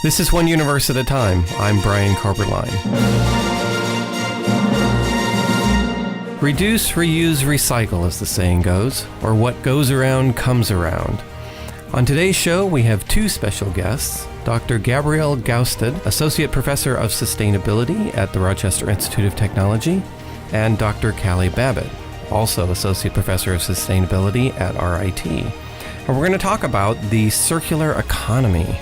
This is One Universe at a Time. I'm Brian Koberlein. Reduce, reuse, recycle, as the saying goes, or what goes around comes around. On today's show, we have two special guests, Dr. Gabrielle Gaustad, Associate Professor of Sustainability at the Rochester Institute of Technology, and Dr. Callie Babbitt, also Associate Professor of Sustainability at RIT. And we're going to talk about the circular economy.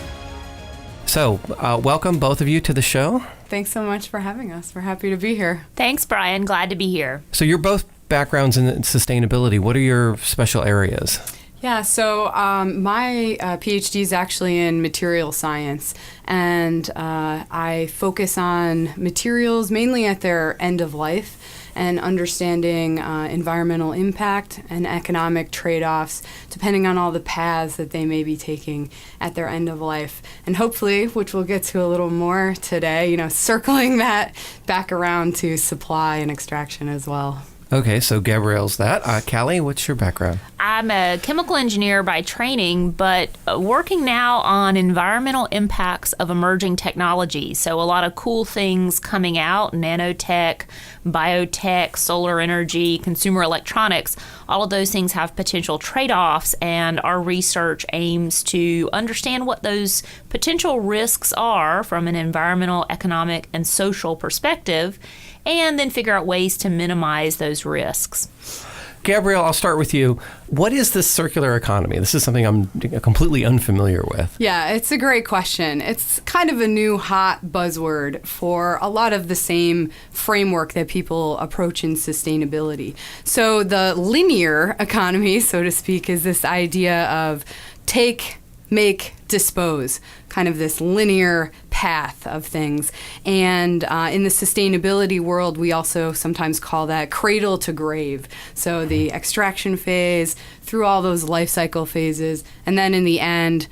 So, welcome both of you to the show. Thanks so much for having us. We're happy to be here. Thanks, Brian. Glad to be here. So you're both backgrounds in sustainability. What are your special areas? Yeah, so my PhD is actually in material science, and I focus on materials mainly at their end of life and understanding environmental impact and economic trade-offs depending on all the paths that they may be taking at their end of life. And hopefully, which we'll get to a little more today, circling that back around to supply and extraction as well. Okay, so Gabrielle's that. Callie, what's your background? I'm a chemical engineer by training, but working now on environmental impacts of emerging technology. So a lot of cool things coming out, nanotech, biotech, solar energy, consumer electronics. All of those things have potential trade-offs, and our research aims to understand what those potential risks are from an environmental, economic, and social perspective, and then figure out ways to minimize those risks. Gabrielle, I'll start with you. What is this circular economy? This is something I'm completely unfamiliar with. Yeah, it's a great question. It's kind of a new hot buzzword for a lot of the same framework that people approach in sustainability. So the linear economy, so to speak, is this idea of take, make, dispose, kind of this linear path of things. And in the sustainability world, we also sometimes call that cradle to grave. So the extraction phase, through all those life cycle phases, and then in the end,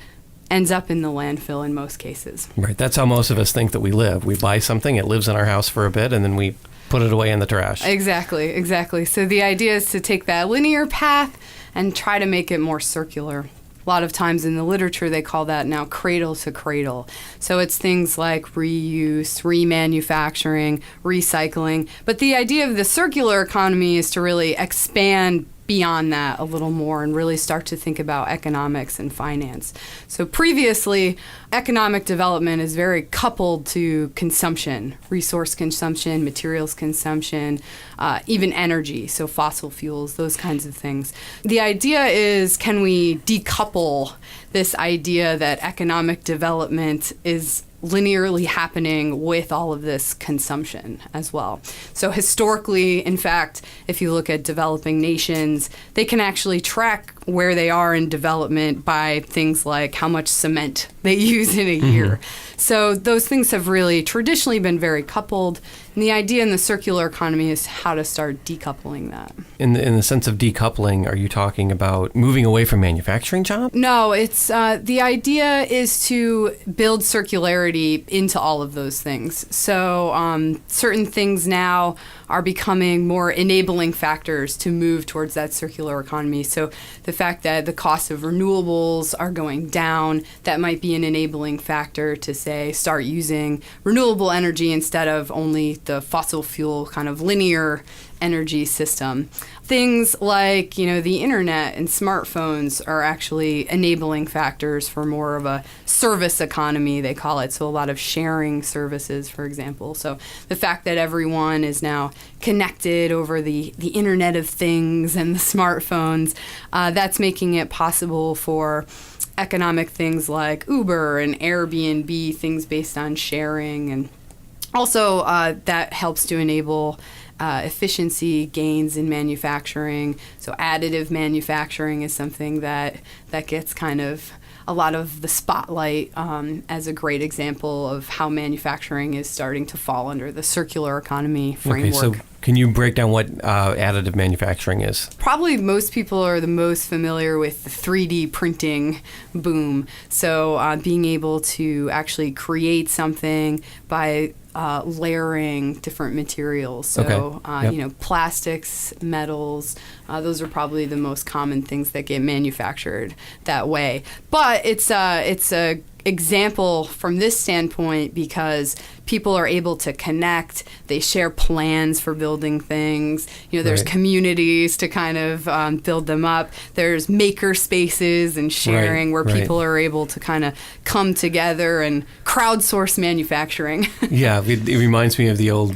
ends up in the landfill in most cases. Right. That's how most of us think that we live. We buy something, it lives in our house for a bit, and then we put it away in the trash. Exactly. So the idea is to take that linear path and try to make it more circular. A lot of times in the literature, they call that now cradle to cradle. So it's things like reuse, remanufacturing, recycling. But the idea of the circular economy is to really expand beyond that a little more and really start to think about economics and finance. So previously, economic development is very coupled to consumption, resource consumption, materials consumption, even energy, so fossil fuels, those kinds of things. The idea is, can we decouple this idea that economic development is linearly happening with all of this consumption as well. So historically, in fact, if you look at developing nations, they can actually track where they are in development by things like how much cement they use in a year. So those things have really traditionally been very coupled. And the idea in the circular economy is how to start decoupling that. In the sense of decoupling, are you talking about moving away from manufacturing jobs? No, it's the idea is to build circularity into all of those things. So certain things now are becoming more enabling factors to move towards that circular economy. So the fact that the cost of renewables are going down, that might be an enabling factor to say start using renewable energy instead of only the fossil fuel kind of linear energy system. Things like, the internet and smartphones are actually enabling factors for more of a service economy, they call it. So a lot of sharing services, for example. So the fact that everyone is now connected over the Internet of Things and the smartphones, that's making it possible for economic things like Uber and Airbnb, things based on sharing. And also that helps to enable efficiency gains in manufacturing. So additive manufacturing is something that gets kind of a lot of the spotlight as a great example of how manufacturing is starting to fall under the circular economy framework. Okay, so can you break down what additive manufacturing is? Probably most people are the most familiar with the 3D printing boom. So being able to actually create something by layering different materials. So, plastics, metals, those are probably the most common things that get manufactured that way. But it's a example from this standpoint because people are able to connect. They share plans for building things. There's communities to kind of build them up. There's maker spaces and sharing where people are able to kind of come together and crowdsource manufacturing. Yeah, it reminds me of the old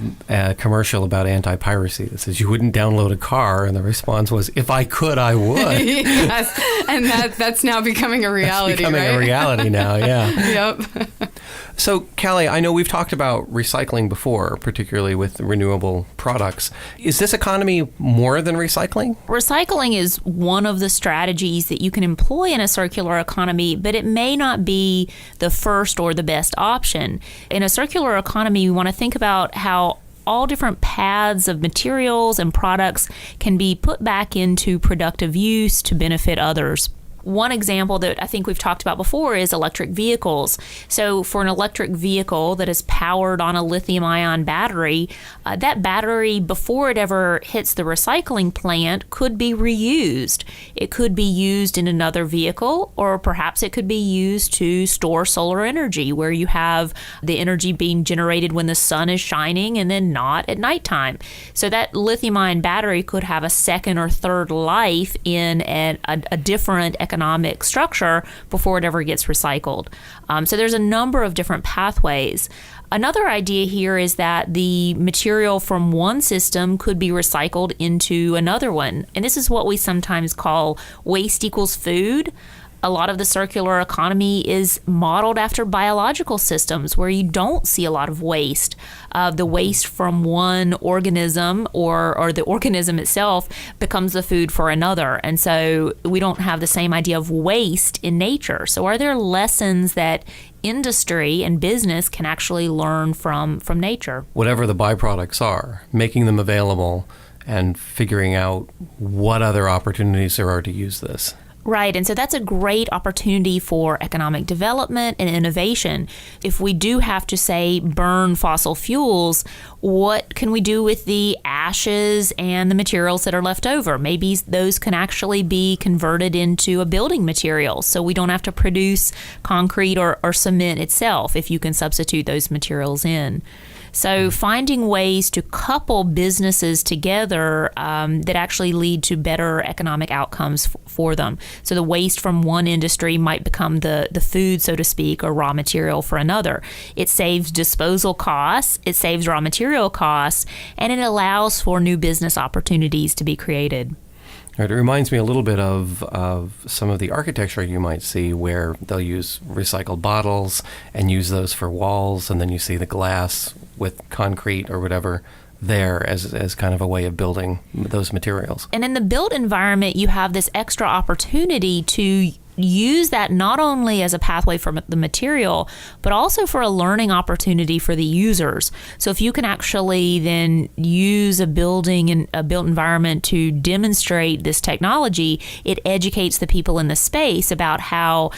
commercial about anti-piracy that says you wouldn't download a car, and the response was, if I could, I would. Yes, and that's now becoming a reality, That's becoming a reality now, yeah. Yep. So, Callie, I know we've talked about recycling before, particularly with renewable products. Is this economy more than recycling? Recycling is one of the strategies that you can employ in a circular economy, but it may not be the first or the best option. In a circular economy, we want to think about how all different paths of materials and products can be put back into productive use to benefit others. One example that I think we've talked about before is electric vehicles. So for an electric vehicle that is powered on a lithium-ion battery, that battery, before it ever hits the recycling plant, could be reused. It could be used in another vehicle, or perhaps it could be used to store solar energy, where you have the energy being generated when the sun is shining and then not at nighttime. So that lithium-ion battery could have a second or third life in a different economic structure before it ever gets recycled. So there's a number of different pathways. Another idea here is that the material from one system could be recycled into another one. And this is what we sometimes call waste equals food. A lot of the circular economy is modeled after biological systems where you don't see a lot of waste. The waste from one organism or the organism itself becomes the food for another. And so we don't have the same idea of waste in nature. So are there lessons that industry and business can actually learn from nature? Whatever the byproducts are, making them available and figuring out what other opportunities there are to use this. Right, and so that's a great opportunity for economic development and innovation. If we do have to, say, burn fossil fuels, what can we do with the ashes and the materials that are left over? Maybe those can actually be converted into a building material, so we don't have to produce concrete or cement itself if you can substitute those materials in. So finding ways to couple businesses together that actually lead to better economic outcomes for them. So the waste from one industry might become the food, so to speak, or raw material for another. It saves disposal costs, it saves raw material costs, and it allows for new business opportunities to be created. Right, it reminds me a little bit of some of the architecture you might see where they'll use recycled bottles and use those for walls, and then you see the glass with concrete or whatever there as kind of a way of building those materials. And in the built environment, you have this extra opportunity to use that not only as a pathway for the material, but also for a learning opportunity for the users. So if you can actually then use a building and a built environment to demonstrate this technology, it educates the people in the space about how,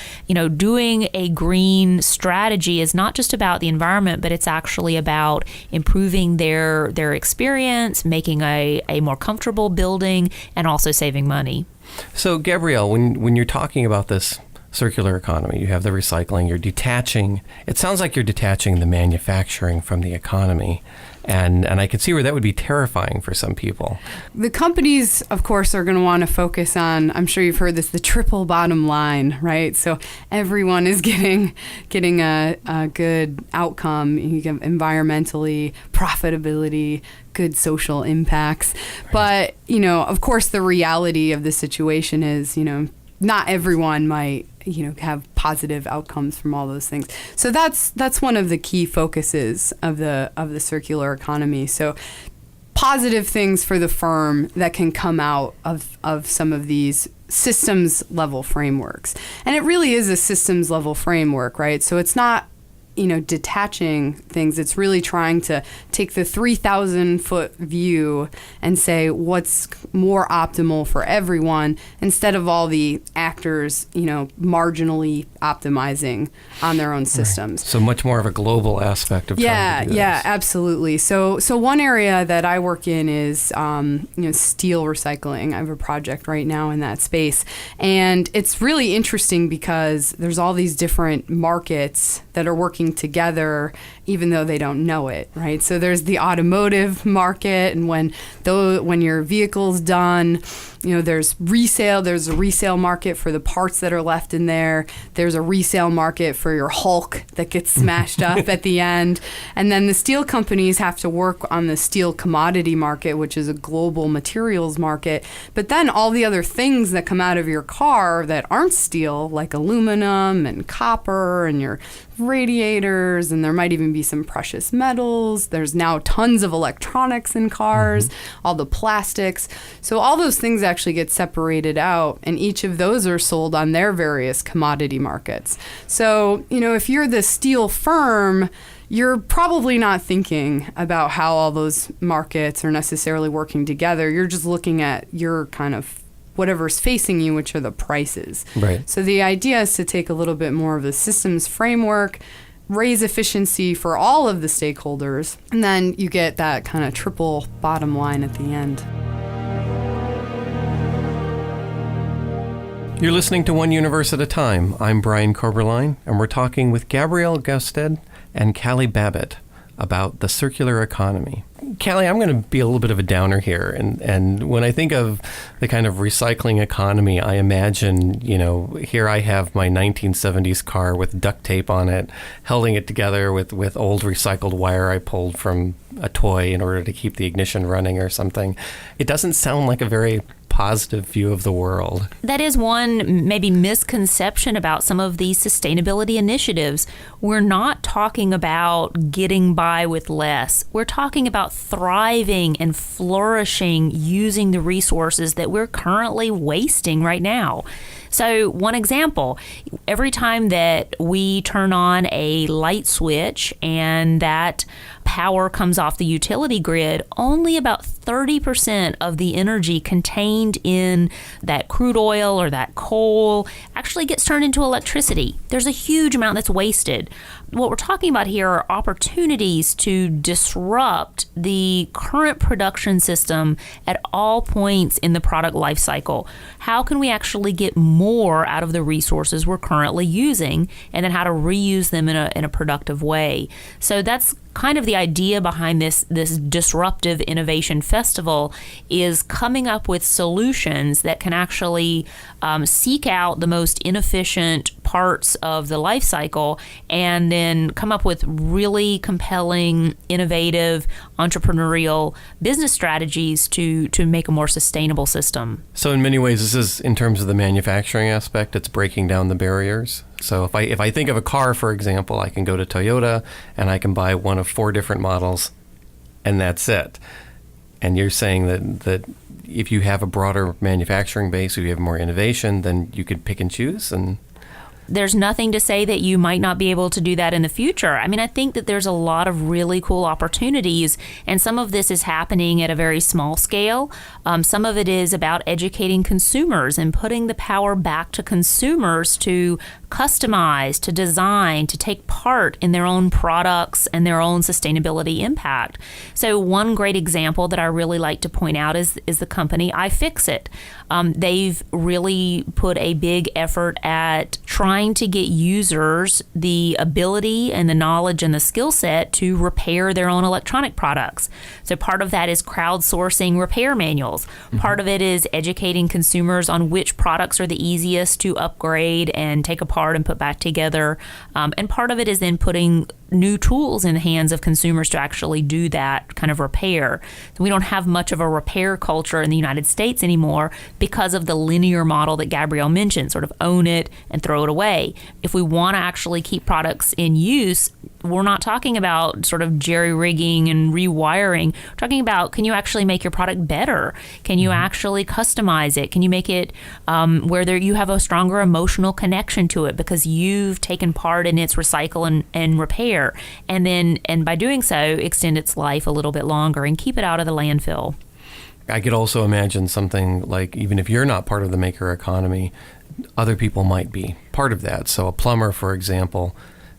doing a green strategy is not just about the environment, but it's actually about improving their experience, making a more comfortable building, and also saving money. So, Gabrielle, when you're talking about this circular economy, you have the recycling, you're detaching. It sounds like you're detaching the manufacturing from the economy. And I can see where that would be terrifying for some people. The companies, of course, are going to want to focus on, I'm sure you've heard this, the triple bottom line, right? So everyone is getting a good outcome, environmentally, profitability, good social impacts. Right. But, of course, the reality of the situation is, not everyone might have positive outcomes from all those things. So that's one of the key focuses of the circular economy. So positive things for the firm that can come out of some of these systems level frameworks. And it really is a systems level framework, right? So it's not detaching things. It's really trying to take the 3,000-foot view and say what's more optimal for everyone instead of all the actors, marginally optimizing on their own systems. Right. So much more of a global aspect of trying to do this. Yeah, absolutely. So one area that I work in is steel recycling. I have a project right now in that space, and it's really interesting because there's all these different markets that are working together even though they don't know it, right? So there's the automotive market, and when your vehicle's done, there's resale. There's a resale market for the parts that are left in there. There's a resale market for your Hulk that gets smashed up at the end. And then the steel companies have to work on the steel commodity market, which is a global materials market. But then all the other things that come out of your car that aren't steel, like aluminum and copper and your radiators, and there might even be some precious metals. There's now tons of electronics in cars, all the plastics. So all those things actually get separated out, and each of those are sold on their various commodity markets. So, if you're the steel firm, you're probably not thinking about how all those markets are necessarily working together. You're just looking at your kind of whatever's facing you, which are the prices. Right. So the idea is to take a little bit more of the systems framework, raise efficiency for all of the stakeholders, and then you get that kind of triple bottom line at the end. You're listening to One Universe at a Time. I'm Brian Koberlein, and we're talking with Gabrielle Gaustad and Callie Babbitt about the circular economy. Callie, I'm going to be a little bit of a downer here. And when I think of the kind of recycling economy, I imagine, here I have my 1970s car with duct tape on it, holding it together with old recycled wire I pulled from a toy in order to keep the ignition running or something. It doesn't sound like a very positive view of the world. That is one maybe misconception about some of these sustainability initiatives. We're not talking about getting by with less. We're talking about thriving and flourishing using the resources that we're currently wasting right now. So one example, every time that we turn on a light switch and that power comes off the utility grid, only about 30% of the energy contained in that crude oil or that coal actually gets turned into electricity. There's a huge amount that's wasted. What we're talking about here are opportunities to disrupt the current production system at all points in the product life cycle. How can we actually get more out of the resources we're currently using, and then how to reuse them in a productive way? So that's kind of the idea behind this disruptive innovation festival, is coming up with solutions that can actually seek out the most inefficient parts of the life cycle and then come up with really compelling, innovative, entrepreneurial business strategies to make a more sustainable system. So in many ways, this is, in terms of the manufacturing aspect, it's breaking down the barriers. So if I think of a car, for example, I can go to Toyota and I can buy one of 4 different models, and that's it. And you're saying that if you have a broader manufacturing base, if you have more innovation, then you could pick and choose? And there's nothing to say that you might not be able to do that in the future. I mean, I think that there's a lot of really cool opportunities, and some of this is happening at a very small scale. Some of it is about educating consumers and putting the power back to consumers to customize, to design, to take part in their own products and their own sustainability impact. So one great example that I really like to point out is the company iFixit. They've really put a big effort at trying to get users the ability and the knowledge and the skill set to repair their own electronic products. So part of that is crowdsourcing repair manuals. Part of it is educating consumers on which products are the easiest to upgrade and take apart and put back together. And part of it is then putting new tools in the hands of consumers to actually do that kind of repair. We don't have much of a repair culture in the United States anymore because of the linear model that Gabrielle mentioned, sort of own it and throw it away. If we want to actually keep products in use, we're not talking about sort of jerry-rigging and rewiring. We're talking about, can you actually make your product better? Can you actually customize it? Can you make it where you have a stronger emotional connection to it because you've taken part in its recycle and repair? And by doing so, extend its life a little bit longer and keep it out of the landfill. I could also imagine something like, even if you're not part of the maker economy, other people might be part of that. So a plumber, for example,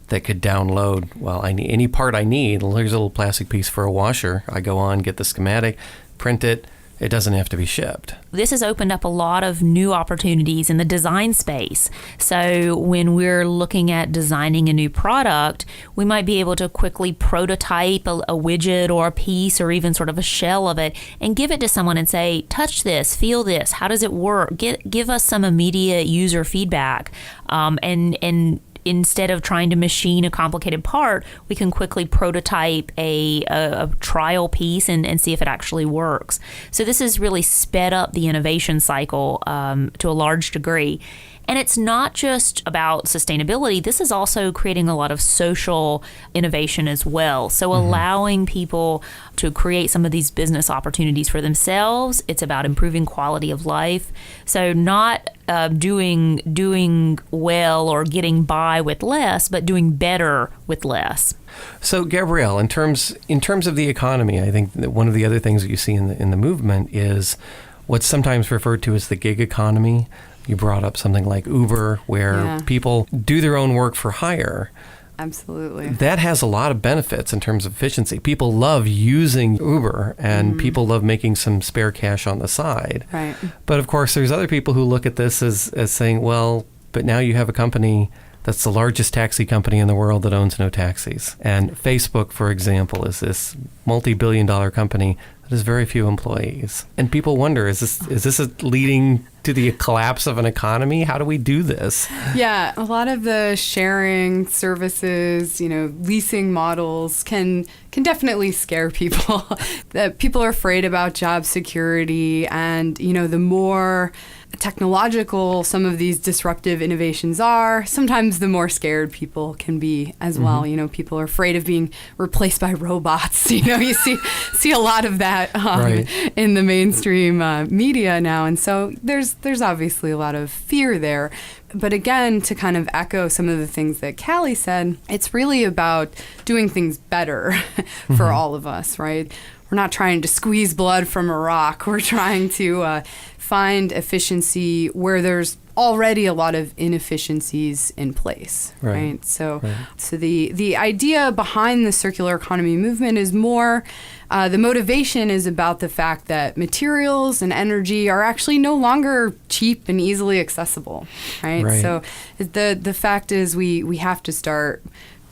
that could download, well, I need any part I need. Here's a little plastic piece for a washer. I go on, get the schematic, print it. It doesn't have to be shipped. This has opened up a lot of new opportunities in the design space. So when we're looking at designing a new product, we might be able to quickly prototype a widget or a piece or even sort of a shell of it and give it to someone and say, touch this, feel this, how does it work? Give us some immediate user feedback. And instead of trying to machine a complicated part, we can quickly prototype a trial piece and see if it actually works. So this has really sped up the innovation cycle to a large degree. And it's not just about sustainability. This is also creating a lot of social innovation as well. So allowing people to create some of these business opportunities for themselves. It's about improving quality of life. So not doing well or getting by with less, but doing better with less. So Gabrielle, in terms of the economy, I think that one of the other things that you see in the movement is what's sometimes referred to as the gig economy. You brought up something like Uber, where people do their own work for hire. Absolutely. That has a lot of benefits in terms of efficiency. People love using Uber, and people love making some spare cash on the side. Right. But of course, there's other people who look at this as saying, well, but now you have a company that's the largest taxi company in the world that owns no taxis. And Facebook, for example, is this multi-billion-dollar company that has very few employees. And people wonder, is this leading to the collapse of an economy? How do we do this? Yeah, a lot of the sharing services, leasing models can definitely scare people. That people are afraid about job security, and the more technological some of these disruptive innovations are, sometimes the more scared people can be as well. People are afraid of being replaced by robots. You see a lot of that in the mainstream media now, and so there's obviously a lot of fear there. But again, to kind of echo some of the things that Callie said, it's really about doing things better for all of us, right? We're not trying to squeeze blood from a rock. We're trying to find efficiency where there's already a lot of inefficiencies in place, right? So the idea behind the circular economy movement is more, the motivation is about the fact that materials and energy are actually no longer cheap and easily accessible, right? So the fact is we have to start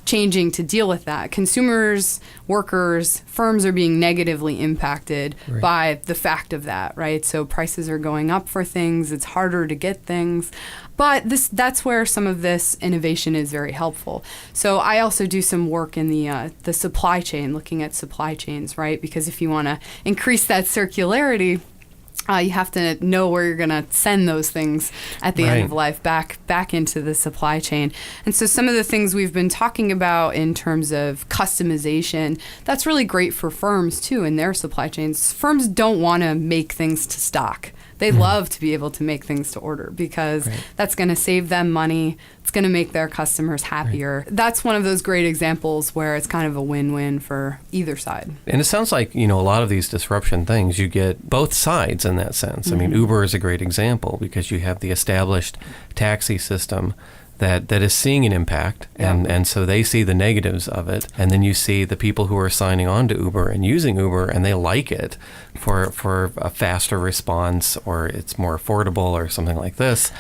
changing to deal with that. Consumers, workers, firms are being negatively impacted by the fact of that, right? So prices are going up for things. It's harder to get things. But that's where some of this innovation is very helpful. So I also do some work in the supply chain, looking at supply chains, right? Because if you want to increase that circularity, you have to know where you're going to send those things at the end of life back into the supply chain. And so some of the things we've been talking about in terms of customization, that's really great for firms too in their supply chains. Firms don't want to make things to stock. They love to be able to make things to order because that's going to save them money. It's going to make their customers happier. That's one of those great examples where it's kind of a win-win for either side. And it sounds like, a lot of these disruption things, you get both sides in that sense. I mean, Uber is a great example because you have the established taxi system that is seeing an impact, and so they see the negatives of it, and then you see the people who are signing on to Uber and using Uber, and they like it for a faster response, or it's more affordable, or something like this.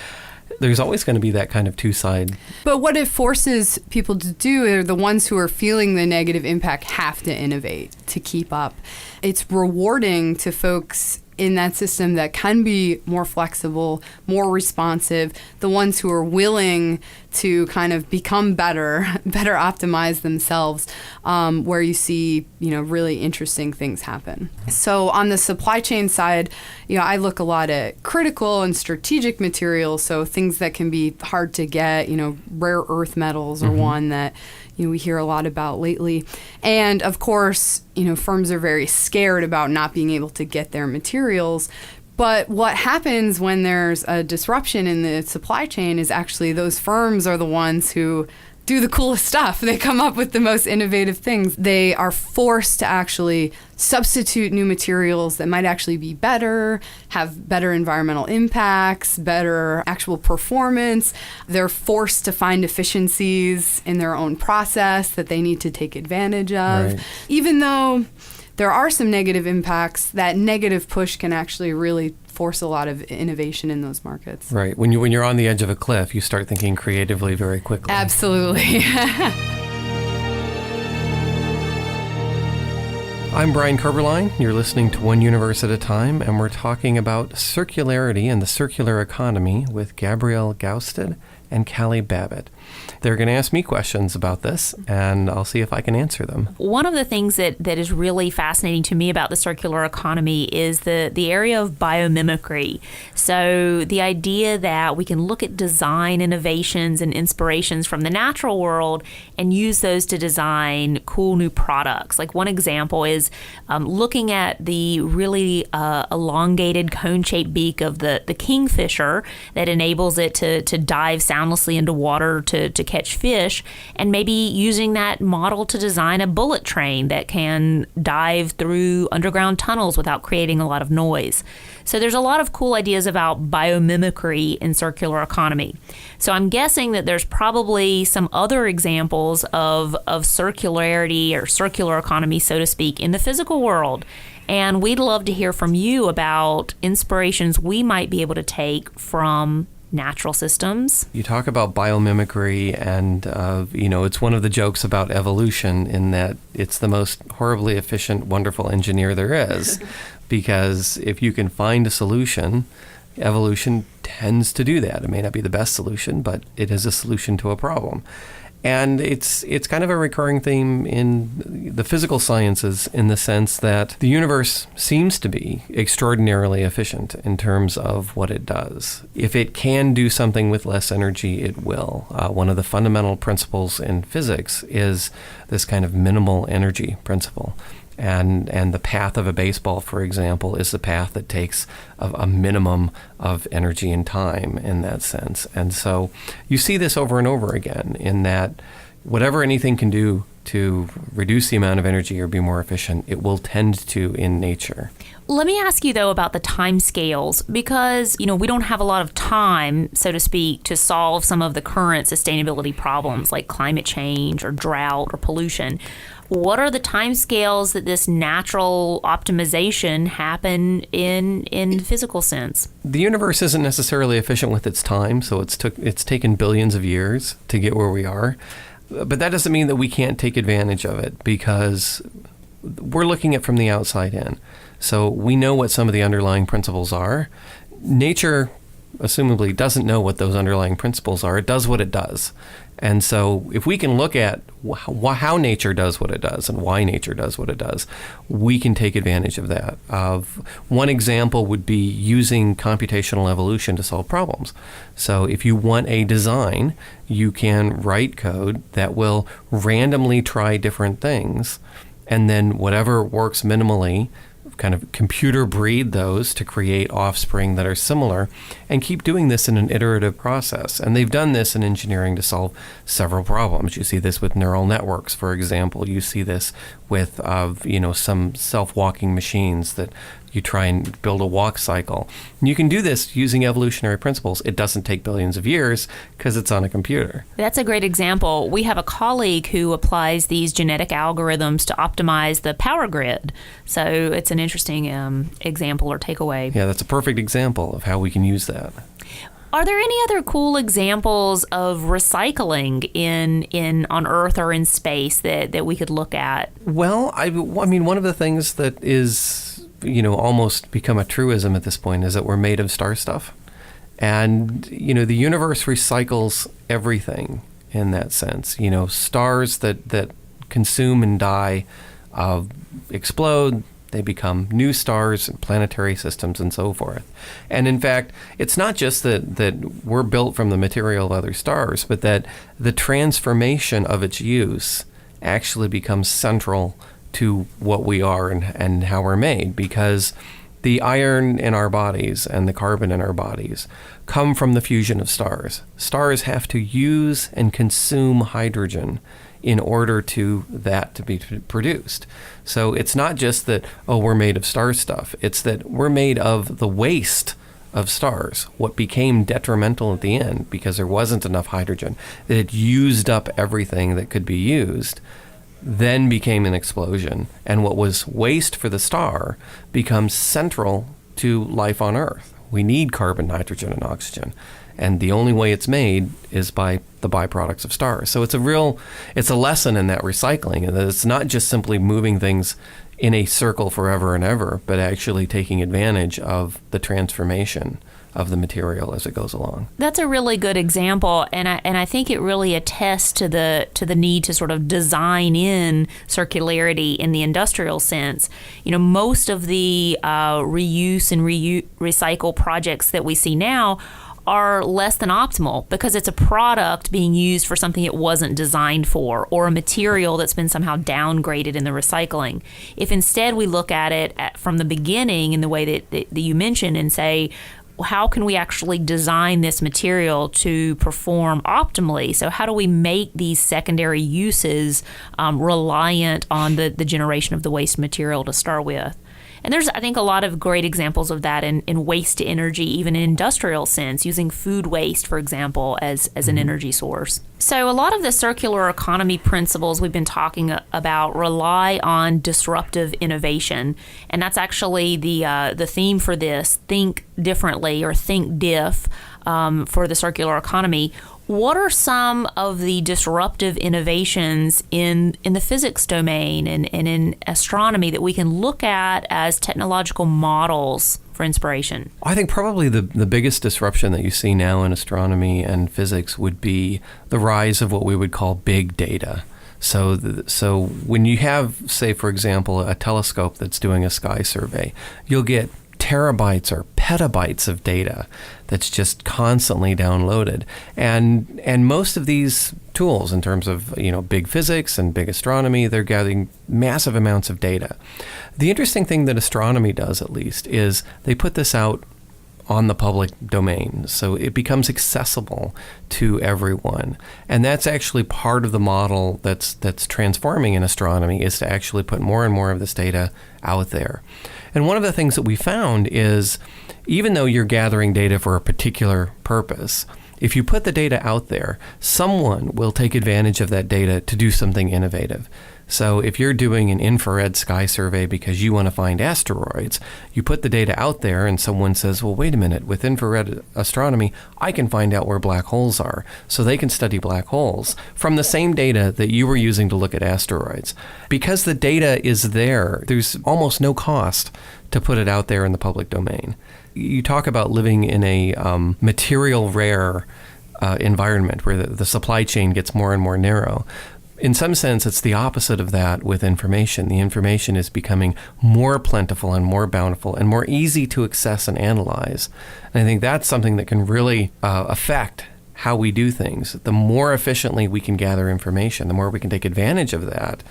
There's always going to be that kind of two-side. But what it forces people to do, are the ones who are feeling the negative impact have to innovate to keep up. It's rewarding to folks in that system that can be more flexible, more responsive, the ones who are willing to kind of become better optimize themselves, where you see, really interesting things happen. So on the supply chain side, I look a lot at critical and strategic materials, so things that can be hard to get, rare earth metals are one that we hear a lot about lately. And of course, firms are very scared about not being able to get their materials. But what happens when there's a disruption in the supply chain is actually those firms are the ones who do the coolest stuff. They come up with the most innovative things. They are forced to actually substitute new materials that might actually be better, have better environmental impacts, better actual performance. They're forced to find efficiencies in their own process that they need to take advantage of. Right. Even though there are some negative impacts, that negative push can actually really force a lot of innovation in those markets. Right. When you're on the edge of a cliff, you start thinking creatively very quickly. Absolutely. I'm Brian Koberlein. You're listening to One Universe at a Time, and we're talking about circularity and the circular economy with Gabrielle Gaustad and Callie Babbitt. They're going to ask me questions about this, and I'll see if I can answer them. One of the things that is really fascinating to me about the circular economy is the area of biomimicry. So the idea that we can look at design innovations and inspirations from the natural world and use those to design cool new products. Like one example is looking at the really elongated cone-shaped beak of the kingfisher that enables it to dive soundlessly into water to catch fish, and maybe using that model to design a bullet train that can dive through underground tunnels without creating a lot of noise. So there's a lot of cool ideas about biomimicry in circular economy. So I'm guessing that there's probably some other examples of circularity or circular economy, so to speak, in the physical world. And we'd love to hear from you about inspirations we might be able to take from natural systems. You talk about biomimicry, and it's one of the jokes about evolution in that it's the most horribly efficient, wonderful engineer there is. Because if you can find a solution, evolution tends to do that. It may not be the best solution, but it is a solution to a problem. And it's kind of a recurring theme in the physical sciences in the sense that the universe seems to be extraordinarily efficient in terms of what it does. If it can do something with less energy, it will. One of the fundamental principles in physics is this kind of minimal energy principle. And the path of a baseball, for example, is the path that takes a minimum of energy and time in that sense. And so you see this over and over again in that whatever anything can do to reduce the amount of energy or be more efficient, it will tend to in nature. Let me ask you, though, about the time scales, because, we don't have a lot of time, so to speak, to solve some of the current sustainability problems like climate change or drought or pollution. What are the time scales that this natural optimization happen in physical sense? The universe isn't necessarily efficient with its time, so it's taken billions of years to get where we are. But that doesn't mean that we can't take advantage of it, because we're looking at it from the outside in. So we know what some of the underlying principles are. Nature, assumably, doesn't know what those underlying principles are. It does what it does. And so if we can look at how nature does what it does and why nature does what it does, we can take advantage of that. One example would be using computational evolution to solve problems. So if you want a design, you can write code that will randomly try different things, and then whatever works minimally, kind of computer breed those to create offspring that are similar, and keep doing this in an iterative process. And they've done this in engineering to solve several problems. You see this with neural networks, for example. You see this with some self-walking machines that you try and build a walk cycle. And you can do this using evolutionary principles. It doesn't take billions of years because it's on a computer. That's a great example. We have a colleague who applies these genetic algorithms to optimize the power grid. So it's an interesting example or takeaway. Yeah, that's a perfect example of how we can use that. Are there any other cool examples of recycling in on Earth or in space that we could look at? Well, I mean, one of the things that is almost become a truism at this point, is that we're made of star stuff. And, the universe recycles everything in that sense. Stars that consume and die explode, they become new stars and planetary systems and so forth. And in fact, it's not just that we're built from the material of other stars, but that the transformation of its use actually becomes central to what we are and how we're made, because the iron in our bodies and the carbon in our bodies come from the fusion of stars. Stars have to use and consume hydrogen in order to be produced. So it's not just that, we're made of star stuff. It's that we're made of the waste of stars, what became detrimental at the end because there wasn't enough hydrogen, that it used up everything that could be used, then became an explosion. And what was waste for the star becomes central to life on Earth. We need carbon, nitrogen, and oxygen. And the only way it's made is by the byproducts of stars. So it's a lesson in that recycling, and that it's not just simply moving things in a circle forever and ever, but actually taking advantage of the transformation of the material as it goes along. That's a really good example, and I think it really attests to the need to sort of design in circularity in the industrial sense. Most of the reuse and recycle projects that we see now are less than optimal because it's a product being used for something it wasn't designed for, or a material that's been somehow downgraded in the recycling. If instead we look at it from the beginning in the way that you mentioned and say, how can we actually design this material to perform optimally? So how do we make these secondary uses reliant on the generation of the waste material to start with? And there's, I think, a lot of great examples of that in waste to energy, even in industrial sense, using food waste, for example, as an energy source. So a lot of the circular economy principles we've been talking about rely on disruptive innovation. And that's actually the theme for this, think differently, or think diff, for the circular economy. What are some of the disruptive innovations in the physics domain and in astronomy that we can look at as technological models for inspiration? I think probably the biggest disruption that you see now in astronomy and physics would be the rise of what we would call big data. So when you have, say, for example, a telescope that's doing a sky survey, you'll get terabytes or petabytes of data that's just constantly downloaded. And most of these tools, in terms of big physics and big astronomy, they're gathering massive amounts of data. The interesting thing that astronomy does, at least, is they put this out on the public domain, so it becomes accessible to everyone. And that's actually part of the model that's transforming in astronomy, is to actually put more and more of this data out there. And one of the things that we found is, even though you're gathering data for a particular purpose, if you put the data out there, someone will take advantage of that data to do something innovative. So if you're doing an infrared sky survey because you want to find asteroids, you put the data out there and someone says, well, wait a minute, with infrared astronomy, I can find out where black holes are. So they can study black holes from the same data that you were using to look at asteroids. Because the data is there, there's almost no cost to put it out there in the public domain. You talk about living in a material rare environment where the supply chain gets more and more narrow. In some sense, it's the opposite of that with information. The information is becoming more plentiful and more bountiful and more easy to access and analyze. And I think that's something that can really affect how we do things. The more efficiently we can gather information, the more we can take advantage of that,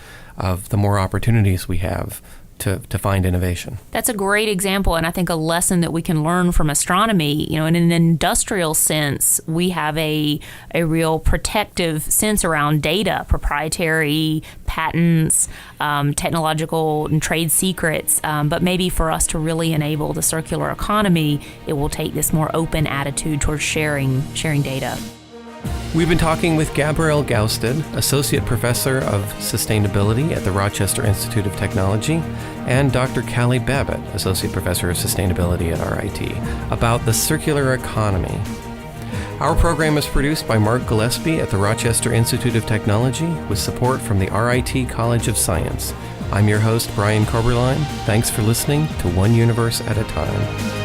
the more opportunities we have to find innovation. That's a great example, and I think a lesson that we can learn from astronomy. In an industrial sense, we have a real protective sense around data, proprietary patents, technological and trade secrets. But maybe for us to really enable the circular economy, it will take this more open attitude towards sharing data. We've been talking with Gabrielle Gaustad, Associate Professor of Sustainability at the Rochester Institute of Technology, and Dr. Callie Babbitt, Associate Professor of Sustainability at RIT, about the circular economy. Our program is produced by Mark Gillespie at the Rochester Institute of Technology with support from the RIT College of Science. I'm your host, Brian Koberlein. Thanks for listening to One Universe at a Time.